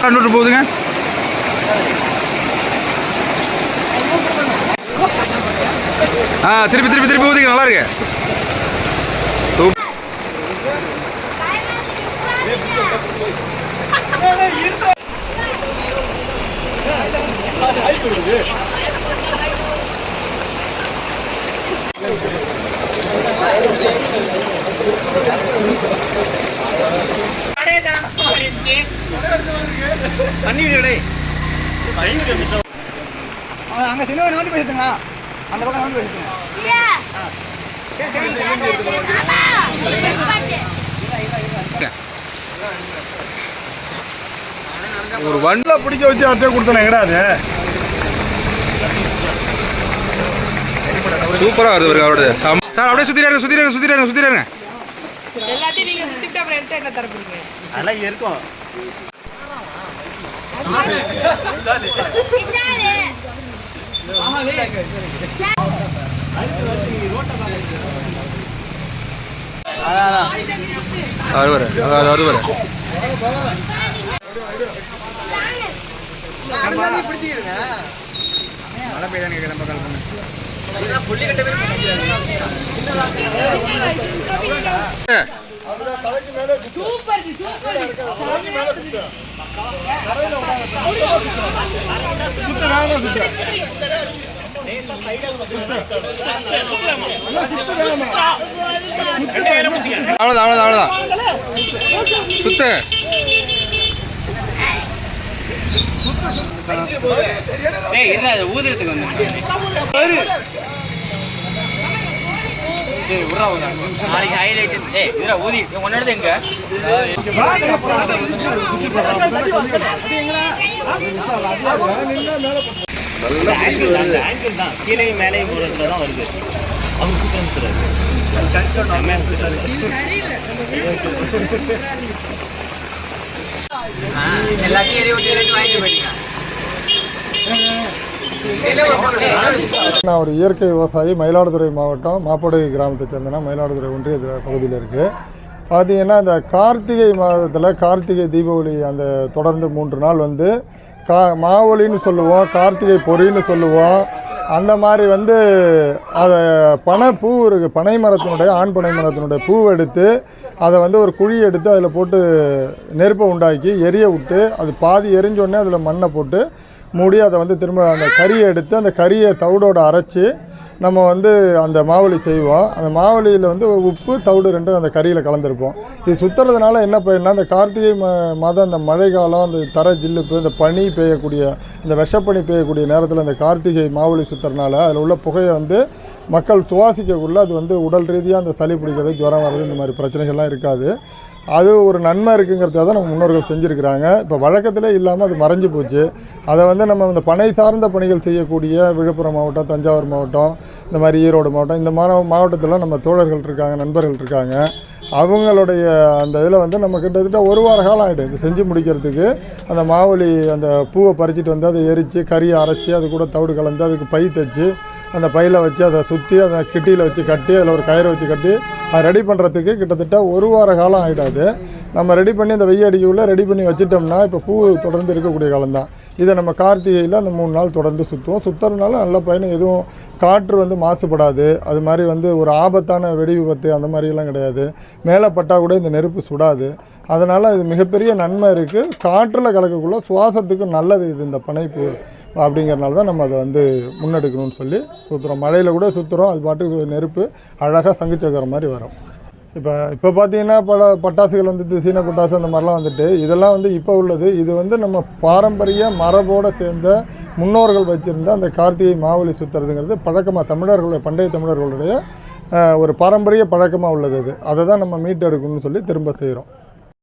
200 போகுதுங்க. திருப்பி திருப்பி திருப்பி ஊதிங்க. நல்லா இருக்கு. அங்க சிலுவை நோண்டி பேசுங்க. அந்த பக்கம் நோண்டி பேசுங்க. ஒரு வண்டில பிடிக்க வச்சு அட்டை கொடுத்தேன் கிடையாது. சூப்பரா வருது அவரோட. சார் அப்படியே சுத்திராங்க. எல்லாத்தையும் நீங்க சுத்திட்டு அப்புறம் எடுத்து என்ன தர போறீங்க? அதெல்லாம் இருக்கும். மழை பெய்தானே நம்ம கால் பண்ண அவ்வளோதான் சுத்த ஊதுறதுக்கு வந்து நாளைக்கு ஹைலைட் ஊதி ஒன்னோட எங்க கீழே மேலேயும் போறதுல தான் வருது. அவங்க சூப்பர் நான் ஒரு இயற்கை விவசாயி. மயிலாடுதுறை மாவட்டம் மாப்படை கிராமத்தை சேர்ந்தனா மயிலாடுதுறை ஒன்றிய பகுதியில் இருக்குது. பார்த்தீங்கன்னா இந்த கார்த்திகை மாதத்தில் கார்த்திகை தீபாவளி அந்த தொடர்ந்து 3 நாள் வந்து மாவொலின்னு சொல்லுவோம், கார்த்திகை பொறின்னு சொல்லுவோம். அந்த மாதிரி வந்து அதை பனைப்பூ இருக்குது, பனை மரத்தினுடைய ஆண் பனை மரத்தினுடைய பூவை எடுத்து அதை வந்து ஒரு குழி எடுத்து அதில் போட்டு நெருப்பை உண்டாக்கி எரிய விட்டு அது பாதி எரிஞ்சோடனே அதில் மண்ணை போட்டு மூடி அதை வந்து திரும்ப அந்த கறியை எடுத்து அந்த கறியை தவிடோடு அரைச்சி நம்ம வந்து அந்த மாவலி செய்வோம். அந்த மாவலியில் வந்து உப்பு தவிடு ரெண்டும் அந்த கறியில் கலந்துருப்போம். இது சுற்றுறதுனால என்ன பயன்னா, இந்த கார்த்திகை மாதம் அந்த மழை காலம், அந்த தர ஜில்லுப்பு, இந்த பனி பெய்யக்கூடிய இந்த விஷப்பனி பெய்யக்கூடிய நேரத்தில் அந்த கார்த்திகை மாவலி சுற்றுறதுனால அதில் உள்ள புகையை வந்து மக்கள் சுவாசிக்கக்குள்ள அது வந்து உடல் ரீதியாக அந்த சளி பிடிக்கிறது, ஜுரம் வர்றது, இந்த மாதிரி பிரச்சனைகள்லாம் இருக்காது. அது ஒரு நன்மை இருக்குங்கிறத தான் நம்ம முன்னோர்கள் செஞ்சுருக்கிறாங்க. இப்போ வழக்கத்திலே இல்லாமல் அது மறைஞ்சு போச்சு. அதை வந்து நம்ம இந்த பனை சார்ந்த பணிகள் செய்யக்கூடிய விழுப்புரம் மாவட்டம், தஞ்சாவூர் மாவட்டம், இந்த மாதிரி ஈரோடு மாவட்டம், இந்த மாவட்டத்தில் நம்ம தோழர்கள் இருக்காங்க, நண்பர்கள் இருக்காங்க. அவங்களுடைய அந்த இதில் வந்து நம்ம கிட்டத்தட்ட 1 வார காலம் ஆகிடும் இது செஞ்சு முடிக்கிறதுக்கு. அந்த மாவலி அந்த பூவை பறிச்சிட்டு வந்து அதை எரித்து கறியை அரைச்சி அது கூட தவிடு கலந்து அதுக்கு பை தைச்சி அந்த பையில் வச்சு அதை சுற்றி அதை கிட்டியில் வச்சு கட்டி அதில் ஒரு கயிறை வச்சு கட்டி அதை ரெடி பண்ணுறதுக்கு கிட்டத்தட்ட 1 வார காலம் ஆகிடாது. நம்ம ரெடி பண்ணி அந்த வெய்ய அடிக்குள்ளே ரெடி பண்ணி வச்சுட்டோம்னா இப்போ பூ தொடர்ந்து இருக்கக்கூடிய காலம்தான். இதை நம்ம கார்த்திகையில் அந்த 3 நாள் தொடர்ந்து சுற்றுவோம். சுற்றுறதுனால நல்ல பயணம், எதுவும் காற்று வந்து மாசுபடாது. அது மாதிரி வந்து ஒரு ஆபத்தான வெடி விபத்து அந்த மாதிரிலாம் கிடையாது. மேலே பட்டால் கூட இந்த நெருப்பு சுடாது. அதனால் இது மிகப்பெரிய நன்மை இருக்குது. காற்றில் கலக்கக்குள்ள சுவாசத்துக்கு நல்லது இது இந்த பனைப்பூ அப்படிங்கிறனால தான் நம்ம அதை வந்து முன்னெடுக்கணும்னு சொல்லி சுற்றுறோம். மழையில் கூட சுற்றுறோம். அது பாட்டுக்கு நெருப்பு அழகாக சங்குச்சக்கர மாதிரி வரும். இப்போ பார்த்தீங்கன்னா பல பட்டாசுகள் வந்துட்டு சீன பட்டாசு அந்த மாதிரிலாம் வந்துட்டு இதெல்லாம் வந்து இப்போ உள்ளது. இது வந்து நம்ம பாரம்பரிய மரபோடு சேர்ந்த முன்னோர்கள் வச்சுருந்த அந்த கார்த்திகை மாவலி சுற்றுறதுங்கிறது பழக்கமாக தமிழர்களுடைய பண்டைய தமிழர்களுடைய ஒரு பாரம்பரிய பழக்கமாக உள்ளது. அதை தான் நம்ம மீட்டெடுக்கணும்னு சொல்லி திரும்ப செய்கிறோம்.